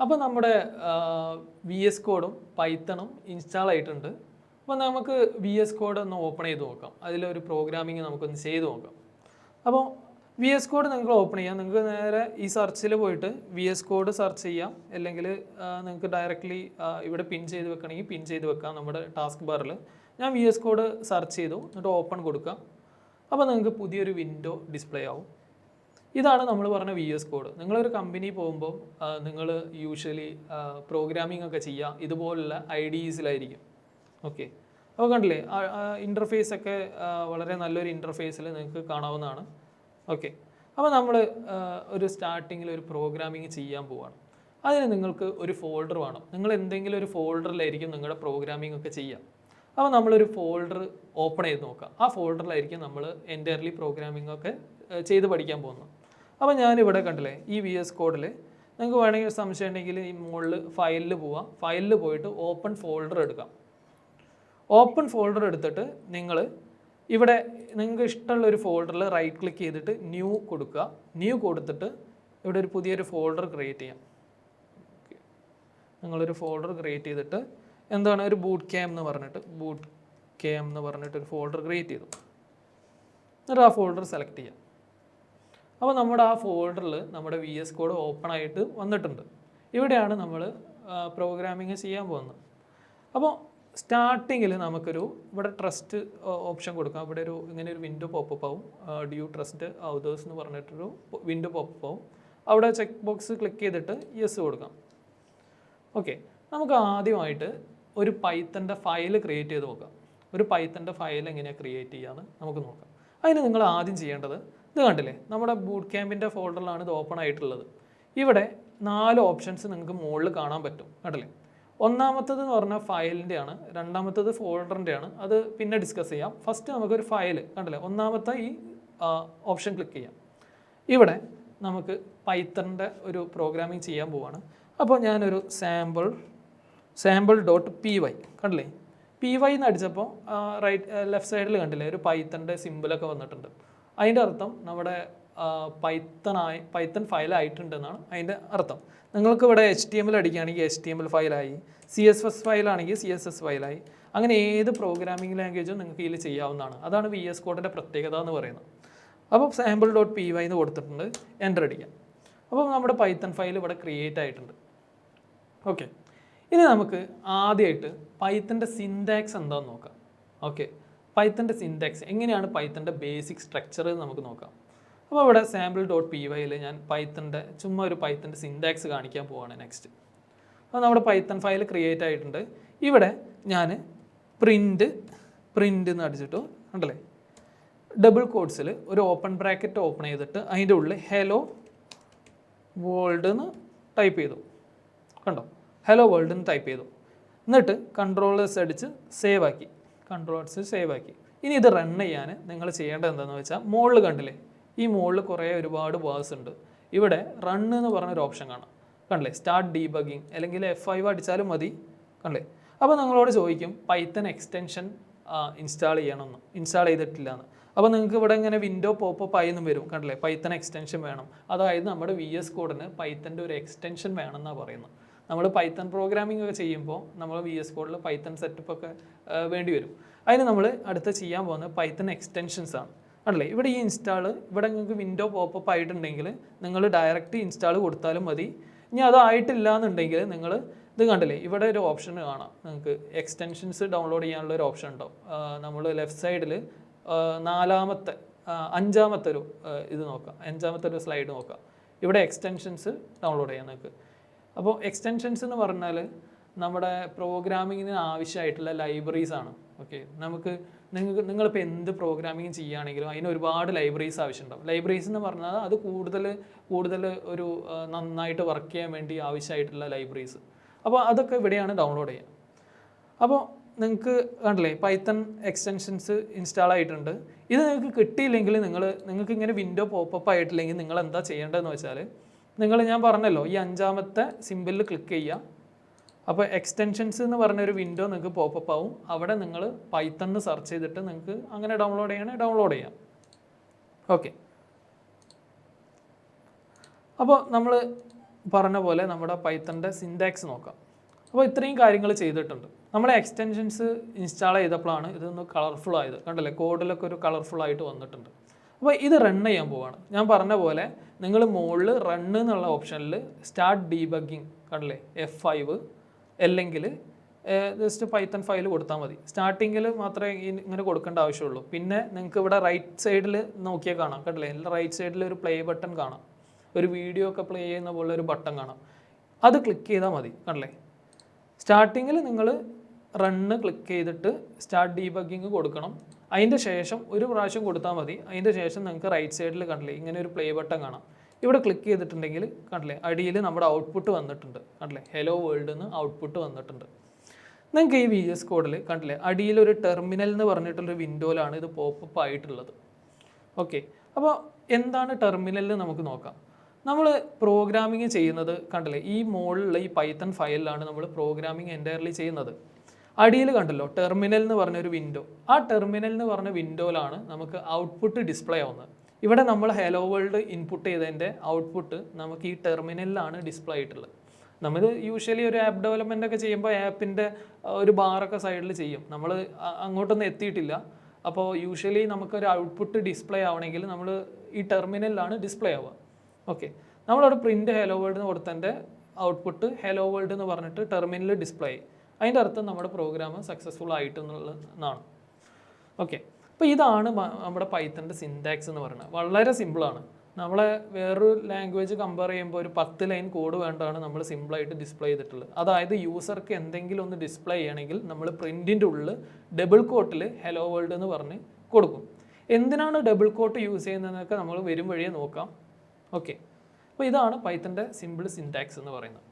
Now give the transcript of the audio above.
അപ്പോൾ നമ്മുടെ V S കോഡും പൈത്തണും ഇൻസ്റ്റാൾ ആയിട്ടുണ്ട്. അപ്പോൾ നമുക്ക് വി എസ് കോഡ് ഒന്ന് ഓപ്പൺ ചെയ്ത് നോക്കാം. അതിലൊരു പ്രോഗ്രാമിങ് നമുക്കൊന്ന് ചെയ്ത് നോക്കാം. അപ്പോൾ വി എസ് കോഡ് നിങ്ങൾക്ക് ഓപ്പൺ ചെയ്യാം. നിങ്ങൾക്ക് നേരെ ഈ സെർച്ചിൽ പോയിട്ട് വി എസ് കോഡ് സെർച്ച് ചെയ്യാം. അല്ലെങ്കിൽ നിങ്ങൾക്ക് ഡയറക്റ്റ്ലി ഇവിടെ പിൻ ചെയ്ത് വെക്കണമെങ്കിൽ പിൻ ചെയ്ത് വെക്കാം നമ്മുടെ ടാസ്ക് ബാറിൽ. ഞാൻ വി എസ് കോഡ് സെർച്ച് ചെയ്തു, എന്നിട്ട് ഓപ്പൺ കൊടുക്കാം. അപ്പോൾ നിങ്ങൾക്ക് പുതിയൊരു വിൻഡോ ഡിസ്പ്ലേ ആവും. ഇതാണ് നമ്മൾ പറഞ്ഞ വി എസ് കോഡ്. നിങ്ങളൊരു കമ്പനി പോകുമ്പോൾ നിങ്ങൾ യൂഷ്വലി പ്രോഗ്രാമിംഗ് ഒക്കെ ചെയ്യുക ഇതുപോലുള്ള IDEസിലായിരിക്കും. ഓക്കെ, അപ്പോൾ കണ്ടില്ലേ ഇൻ്റർഫേസ് ഒക്കെ വളരെ നല്ലൊരു ഇൻ്റർഫേസിൽ നിങ്ങൾക്ക് കാണാവുന്നതാണ്. ഓക്കെ, അപ്പോൾ നമ്മൾ ഒരു സ്റ്റാർട്ടിങ്ങിൽ ഒരു പ്രോഗ്രാമിംഗ് ചെയ്യാൻ പോവുകയാണ്. അതിന് നിങ്ങൾക്ക് ഒരു ഫോൾഡർ വേണം. നിങ്ങൾ എന്തെങ്കിലും ഒരു ഫോൾഡറിലായിരിക്കും നിങ്ങളുടെ പ്രോഗ്രാമിംഗ് ഒക്കെ ചെയ്യുക. അപ്പോൾ നമ്മളൊരു ഫോൾഡർ ഓപ്പൺ ചെയ്ത് നോക്കാം. ആ ഫോൾഡറിലായിരിക്കും നമ്മൾ എൻ്റയർലി പ്രോഗ്രാമിംഗ് ഒക്കെ ചെയ്ത് പഠിക്കാൻ പോകുന്നത്. അപ്പോൾ ഞാനിവിടെ കണ്ടില്ലേ ഈ വി എസ് കോഡിൽ നിങ്ങൾക്ക് വേണമെങ്കിൽ സംശയം ഉണ്ടെങ്കിൽ ഈ മുകളിൽ ഫയലിൽ പോവാം. ഫയലിൽ പോയിട്ട് ഓപ്പൺ ഫോൾഡർ എടുക്കാം. ഓപ്പൺ ഫോൾഡർ എടുത്തിട്ട് നിങ്ങൾ ഇവിടെ നിങ്ങൾക്ക് ഇഷ്ടമുള്ള ഒരു ഫോൾഡറിൽ റൈറ്റ് ക്ലിക്ക് ചെയ്തിട്ട് ന്യൂ കൊടുക്കുക. ന്യൂ കൊടുത്തിട്ട് ഇവിടെ ഒരു പുതിയൊരു ഫോൾഡർ ക്രിയേറ്റ് ചെയ്യാം. നിങ്ങളൊരു ഫോൾഡർ ക്രിയേറ്റ് ചെയ്തിട്ട് എന്താണ് ഒരു ബൂട്ട് ക്യാമ്പ് എന്ന് പറഞ്ഞിട്ട് ഒരു ഫോൾഡർ ക്രിയേറ്റ് ചെയ്തു. എന്നിട്ട് ആ ഫോൾഡർ സെലക്ട് ചെയ്യാം. അപ്പോൾ നമ്മുടെ ആ ഫോൾഡറിൽ നമ്മുടെ വി എസ് കോഡ് ഓപ്പൺ ആയിട്ട് വന്നിട്ടുണ്ട്. ഇവിടെയാണ് നമ്മൾ പ്രോഗ്രാമിങ് ചെയ്യാൻ പോകുന്നത്. അപ്പോൾ സ്റ്റാർട്ടിങ്ങിൽ നമുക്കൊരു ഇവിടെ ട്രസ്റ്റ് ഓപ്ഷൻ കൊടുക്കാം. ഇവിടെ ഇങ്ങനെ ഒരു വിൻഡോ പോപ്പപ്പ് ആവും. ഡ്യൂ ട്രസ്റ്റ് ഔതേഴ്സ് എന്ന് പറഞ്ഞിട്ടൊരു വിൻഡോ പോപ്പപ്പ് ആവും. അവിടെ ചെക്ക് ബോക്സ് ക്ലിക്ക് ചെയ്തിട്ട് യെസ് കൊടുക്കാം. ഓക്കെ, നമുക്ക് ആദ്യമായിട്ട് ഒരു പൈത്തൻ്റെ ഫയൽ ക്രിയേറ്റ് ചെയ്ത് നോക്കാം. ഒരു പൈത്തൻ്റെ ഫയൽ എങ്ങനെയാണ് ക്രിയേറ്റ് ചെയ്യാമെന്ന് നമുക്ക് നോക്കാം. അതിന് നിങ്ങൾ ആദ്യം ചെയ്യേണ്ടത് ഇത് കണ്ടില്ലേ, നമ്മുടെ ബൂട്ട് ക്യാമ്പിൻ്റെ ഫോൾഡറിലാണ് ഇത് ഓപ്പൺ ആയിട്ടുള്ളത്. ഇവിടെ 4 ഓപ്ഷൻസ് നിങ്ങൾക്ക് മുകളിൽ കാണാൻ പറ്റും. കണ്ടില്ലേ, ഒന്നാമത്തത് എന്ന് പറഞ്ഞാൽ ഫയലിൻ്റെയാണ്, രണ്ടാമത്തത് ഫോൾഡറിൻ്റെയാണ്. അത് പിന്നെ ഡിസ്കസ് ചെയ്യാം. ഫസ്റ്റ് നമുക്കൊരു ഫയൽ കണ്ടില്ലേ, ഒന്നാമത്തെ ഈ ഓപ്ഷൻ ക്ലിക്ക് ചെയ്യാം. ഇവിടെ നമുക്ക് പൈത്തണിൻ്റെ ഒരു പ്രോഗ്രാമിംഗ് ചെയ്യാൻ പോവാണ്. അപ്പോൾ ഞാനൊരു sample.py കണ്ടില്ലേ, PY എന്ന് അടിച്ചപ്പോൾ ലെഫ്റ്റ് സൈഡിൽ കണ്ടില്ലേ ഒരു പൈത്തണിൻ്റെ സിമ്പിളൊക്കെ വന്നിട്ടുണ്ട്. അതിൻ്റെ അർത്ഥം നമ്മുടെ പൈത്തൺ ഫയലായിട്ടുണ്ടെന്നാണ് അതിൻ്റെ അർത്ഥം. നിങ്ങൾക്ക് ഇവിടെ HTML അടിക്കുകയാണെങ്കിൽ HTML ഫയലായി, CSS ഫയലാണെങ്കിൽ CSS ഫയലായി. അങ്ങനെ ഏത് പ്രോഗ്രാമിംഗ് ലാംഗ്വേജും നിങ്ങൾക്ക് ഇതിൽ ചെയ്യാവുന്നതാണ്. അതാണ് വി എസ് കോഡിൻ്റെ പ്രത്യേകത എന്ന് പറയുന്നത്. അപ്പോൾ sample.py എന്ന് കൊടുത്തിട്ടുണ്ട്, എൻ്റർ അടിക്കാം. അപ്പോൾ നമ്മുടെ പൈത്തൺ ഫയൽ ഇവിടെ ക്രിയേറ്റ് ആയിട്ടുണ്ട്. ഓക്കെ, ഇനി നമുക്ക് ആദ്യമായിട്ട് പൈത്തൻ്റെ സിൻടാക്സ് എന്താണെന്ന് നോക്കാം. ഓക്കെ, പൈത്തൻ്റെ സിൻടാക്സ് എങ്ങനെയാണ് പൈത്തൻ്റെ ബേസിക് സ്ട്രക്ചർ നമുക്ക് നോക്കാം. അപ്പോൾ ഇവിടെ sample.pyയിൽ ഞാൻ ചുമ്മാ ഒരു പൈത്തൻ്റെ സിൻടാക്സ് കാണിക്കാൻ പോവാണ് നെക്സ്റ്റ്. അപ്പോൾ നമ്മുടെ പൈത്തൺ ഫയൽ ക്രിയേറ്റ് ആയിട്ടുണ്ട്. ഇവിടെ ഞാൻ പ്രിൻ്റ് എന്ന് അടിച്ചിട്ടു കണ്ടല്ലേ, ഡബിൾ കോഡ്സിൽ ഒരു ഓപ്പൺ ബ്രാക്കറ്റ് ഓപ്പൺ ചെയ്തിട്ട് അതിൻ്റെ ഉള്ളിൽ ഹലോ വേൾഡ് എന്ന് ടൈപ്പ് ചെയ്തു. കണ്ടോ, ഹലോ വേൾഡ് എന്ന് ടൈപ്പ് ചെയ്തു. എന്നിട്ട് കൺട്രോളേഴ്സ് അടിച്ച് സേവ് ആക്കി. ഇനി ഇത് റൺ ചെയ്യാൻ നിങ്ങൾ ചെയ്യേണ്ടത് എന്താണെന്ന് വെച്ചാൽ മുകളിൽ കണ്ടില്ലേ, ഈ മുകളിൽ ഒരുപാട് വേഴ്സ് ഉണ്ട്. ഇവിടെ റൺ എന്ന് പറഞ്ഞൊരു ഓപ്ഷൻ കാണാം. കണ്ടില്ലേ, സ്റ്റാർട്ട് ഡീബഗിങ് അല്ലെങ്കിൽ F5 അടിച്ചാലും മതി. കണ്ടില്ലേ, അപ്പോൾ നിങ്ങളോട് ചോദിക്കും പൈത്തൺ എക്സ്റ്റൻഷൻ ഇൻസ്റ്റാൾ ചെയ്തിട്ടില്ല എന്ന്. അപ്പോൾ നിങ്ങൾക്ക് ഇവിടെ ഇങ്ങനെ വിൻഡോ പോപ്പപ്പ് ആയെന്നും വരും. കണ്ടില്ലേ, പൈത്തൺ എക്സ്റ്റൻഷൻ വേണം. അതായത് നമ്മുടെ വി എസ് കോഡിന് പൈത്തൻ്റെ ഒരു എക്സ്റ്റൻഷൻ വേണമെന്നാണ് പറയുന്നത്. നമ്മൾ പൈത്തൺ പ്രോഗ്രാമിംഗ് ഒക്കെ ചെയ്യുമ്പോൾ നമ്മൾ വി എസ് കോഡിൽ പൈത്തൺ സെറ്റപ്പ് ഒക്കെ വേണ്ടി വരും. അതിന് നമ്മൾ അടുത്ത് ചെയ്യാൻ പോകുന്നത് പൈത്തൺ എക്സ്റ്റൻഷൻസ് ആണ്. കണ്ടില്ലേ, ഇവിടെ ഈ ഇവിടെ നിങ്ങൾക്ക് വിൻഡോ പോപ്പപ്പ് ആയിട്ടുണ്ടെങ്കിൽ നിങ്ങൾ ഡയറക്റ്റ് ഇൻസ്റ്റാൾ കൊടുത്താലും മതി. ഇനി അതായിട്ടില്ല എന്നുണ്ടെങ്കിൽ നിങ്ങൾ ഇത് കണ്ടില്ലേ, ഇവിടെ ഒരു ഓപ്ഷൻ കാണാം. നിങ്ങൾക്ക് എക്സ്റ്റൻഷൻസ് ഡൗൺലോഡ് ചെയ്യാനുള്ള ഒരു ഓപ്ഷൻ ഉണ്ടാവും. നമ്മൾ ലെഫ്റ്റ് സൈഡിൽ അഞ്ചാമത്തെ ഒരു സ്ലൈഡ് നോക്കാം. ഇവിടെ എക്സ്റ്റൻഷൻസ് ഡൗൺലോഡ് ചെയ്യാം നിങ്ങൾക്ക്. അപ്പോൾ എക്സ്റ്റൻഷൻസ് എന്ന് പറഞ്ഞാൽ നമ്മുടെ പ്രോഗ്രാമിങ്ങിന് ആവശ്യമായിട്ടുള്ള ലൈബ്രറീസ് ആണ്. ഓക്കെ, നിങ്ങളിപ്പോൾ എന്ത് പ്രോഗ്രാമിങ് ചെയ്യുകയാണെങ്കിലും അതിന് ഒരുപാട് ലൈബ്രറീസ് ആവശ്യമുണ്ടാവും. ലൈബ്രറീസ് എന്ന് പറഞ്ഞാൽ അത് കൂടുതൽ ഒരു നന്നായിട്ട് വർക്ക് ചെയ്യാൻ വേണ്ടി ആവശ്യമായിട്ടുള്ള ലൈബ്രറീസ്. അപ്പോൾ അതൊക്കെ ഇവിടെയാണ് ഡൗൺലോഡ് ചെയ്യുക. അപ്പോൾ നിങ്ങൾക്ക് കണ്ടില്ലേ, പൈത്തൺ എക്സ്റ്റൻഷൻസ് ഇൻസ്റ്റാൾ ആയിട്ടുണ്ട്. ഇത് നിങ്ങൾക്ക് കിട്ടിയില്ലെങ്കിൽ നിങ്ങൾക്ക് ഇങ്ങനെ വിൻഡോ പോപ്പപ്പ് ആയിട്ടില്ലെങ്കിൽ നിങ്ങൾ എന്താ ചെയ്യേണ്ടതെന്ന് വെച്ചാൽ ഞാൻ പറഞ്ഞല്ലോ ഈ 5ാമത്തെ സിമ്പിളിൽ ക്ലിക്ക് ചെയ്യുക. അപ്പോൾ എക്സ്റ്റൻഷൻസ് എന്ന് പറഞ്ഞൊരു വിൻഡോ നിങ്ങൾക്ക് പോപ്പപ്പ് ആവും. അവിടെ നിങ്ങൾ പൈത്തൺ സെർച്ച് ചെയ്തിട്ട് നിങ്ങൾക്ക് അങ്ങനെ ഡൗൺലോഡ് ചെയ്യാം. ഓക്കെ, അപ്പോൾ നമ്മൾ പറഞ്ഞ പോലെ നമ്മുടെ പൈത്തൻ്റെ സിൻടാക്സ് നോക്കാം. അപ്പോൾ ഇത്രയും കാര്യങ്ങൾ ചെയ്തിട്ടുണ്ട്. നമ്മളെ എക്സ്റ്റൻഷൻസ് ഇൻസ്റ്റാൾ ചെയ്തപ്പോഴാണ് ഇതൊന്ന് കളർഫുൾ ആയത്. കണ്ടല്ലേ, കോഡിലൊക്കെ ഒരു കളർഫുൾ ആയിട്ട് വന്നിട്ടുണ്ട്. അപ്പോൾ ഇത് റൺ ചെയ്യാൻ പോവാണ്. ഞാൻ പറഞ്ഞ പോലെ നിങ്ങൾ മുകളിൽ റണ്ണ് എന്നുള്ള ഓപ്ഷനിൽ സ്റ്റാർട്ട് ഡീബഗ്ഗിങ് കണ്ടല്ലേ F5 അല്ലെങ്കിൽ ജസ്റ്റ് പൈത്തൺ ഫയൽ കൊടുത്താൽ മതി. സ്റ്റാർട്ടിങ്ങിൽ മാത്രമേ ഇങ്ങനെ കൊടുക്കേണ്ട ആവശ്യമുള്ളൂ. പിന്നെ നിങ്ങൾക്ക് ഇവിടെ റൈറ്റ് സൈഡിൽ നോക്കിയാൽ കാണാം കണ്ടല്ലേ, റൈറ്റ് സൈഡിൽ ഒരു പ്ലേ ബട്ടൺ കാണാം, ഒരു വീഡിയോ ഒക്കെ പ്ലേ ചെയ്യുന്ന പോലെ ഒരു ബട്ടൺ കാണാം. അത് ക്ലിക്ക് ചെയ്താൽ മതി കണ്ടല്ലേ. സ്റ്റാർട്ടിങ്ങിൽ നിങ്ങൾ റണ്ണ് ക്ലിക്ക് ചെയ്തിട്ട് സ്റ്റാർട്ട് ഡീബഗ്ഗിങ് കൊടുക്കണം. അതിൻ്റെ ശേഷം ഒരു പ്രാവശ്യം കൊടുത്താൽ മതി. അതിൻ്റെ ശേഷം നിങ്ങൾക്ക് റൈറ്റ് സൈഡിൽ കണ്ടില്ലേ ഇങ്ങനെ ഒരു പ്ലേ ബട്ടൺ കാണാം. ഇവിടെ ക്ലിക്ക് ചെയ്തിട്ടുണ്ടെങ്കിൽ കണ്ടില്ലേ അടിയിൽ നമ്മുടെ ഔട്ട്പുട്ട് വന്നിട്ടുണ്ട് കണ്ടില്ലേ, ഹലോ വേൾഡ് എന്ന് ഔട്ട്പുട്ട് വന്നിട്ടുണ്ട്. നിങ്ങൾക്ക് ഈ VS കോഡിൽ കണ്ടില്ലേ അടിയിലൊരു ടെർമിനൽ എന്ന് പറഞ്ഞിട്ടുള്ളൊരു വിൻഡോയിലാണ് ഇത് പോപ്പപ്പ് ആയിട്ടുള്ളത്. ഓക്കെ, അപ്പോൾ എന്താണ് ടെർമിനൽ എന്ന് നമുക്ക് നോക്കാം. നമ്മൾ പ്രോഗ്രാമിങ് ചെയ്യുന്നത് കണ്ടില്ലേ ഈ മുകളിലുള്ള ഈ പൈത്തൺ ഫയലിലാണ് നമ്മൾ പ്രോഗ്രാമിങ് എൻ്റയർലി ചെയ്യുന്നത്. അടിയിൽ കണ്ടല്ലോ ടെർമിനൽ എന്ന് പറഞ്ഞൊരു വിൻഡോ. ആ ടെർമിനൽ എന്ന് പറഞ്ഞ വിൻഡോയിലാണ് നമുക്ക് ഔട്ട്പുട്ട് ഡിസ്പ്ലേ ആവുന്നത്. ഇവിടെ നമ്മൾ ഹലോ വേൾഡ് ഇൻപുട്ട് ചെയ്തതിൻ്റെ ഔട്ട്പുട്ട് നമുക്ക് ഈ ടെർമിനലിലാണ് ഡിസ്പ്ലേ ആയിട്ടുള്ളത്. നമ്മൾ യൂഷ്വലി ഒരു ആപ്പ് ഡെവലപ്മെൻ്റ് ഒക്കെ ചെയ്യുമ്പോൾ ആപ്പിൻ്റെ ഒരു ബാറൊക്കെ സൈഡിൽ ചെയ്യും. നമ്മൾ അങ്ങോട്ടൊന്നും എത്തിയിട്ടില്ല. അപ്പോൾ യൂഷ്വലി നമുക്കൊരു ഔട്ട്പുട്ട് ഡിസ്പ്ലേ ആവണമെങ്കിൽ നമ്മൾ ഈ ടെർമിനലിലാണ് ഡിസ്പ്ലേ ആവുക. ഓക്കെ, നമ്മളവിടെ പ്രിൻറ്റ് ഹലോ വേൾഡ് എന്ന് കൊടുത്തതിൻ്റെ ഔട്ട്പുട്ട് ഹലോ വേൾഡ് എന്ന് പറഞ്ഞിട്ട് ടെർമിനലിൽ ഡിസ്പ്ലേ ആയി. അതിൻ്റെ അർത്ഥം നമ്മുടെ പ്രോഗ്രാം സക്സസ്ഫുൾ ആയിട്ടെന്നുള്ളതാണ്. ഓക്കെ, അപ്പോൾ ഇതാണ് നമ്മുടെ പൈത്തൻ്റെ സിൻടാക്സ് എന്ന് പറയുന്നത്. വളരെ സിമ്പിളാണ്. നമ്മളെ വേറൊരു ലാംഗ്വേജ് കമ്പയർ ചെയ്യുമ്പോൾ ഒരു 10 ലൈൻ കോഡ് വേണ്ടാണ് നമ്മൾ സിമ്പിളായിട്ട് ഡിസ്പ്ലേ ചെയ്തിട്ടുള്ളത്. അതായത് യൂസർക്ക് എന്തെങ്കിലും ഒന്ന് ഡിസ്പ്ലേ ചെയ്യണമെങ്കിൽ നമ്മൾ പ്രിൻറ്റിൻ്റെ ഉള്ളിൽ ഡബിൾ കോട്ടിൽ ഹലോ വേൾഡ് എന്ന് പറഞ്ഞ് കൊടുക്കും. എന്തിനാണ് ഡബിൾ കോട്ട് യൂസ് ചെയ്യുന്നതെന്നൊക്കെ നമ്മൾ വരും വഴിയെ നോക്കാം. ഓക്കെ, അപ്പോൾ ഇതാണ് പൈത്തൻ്റെ സിമ്പിൾ സിൻടാക്സ് എന്ന് പറയുന്നത്.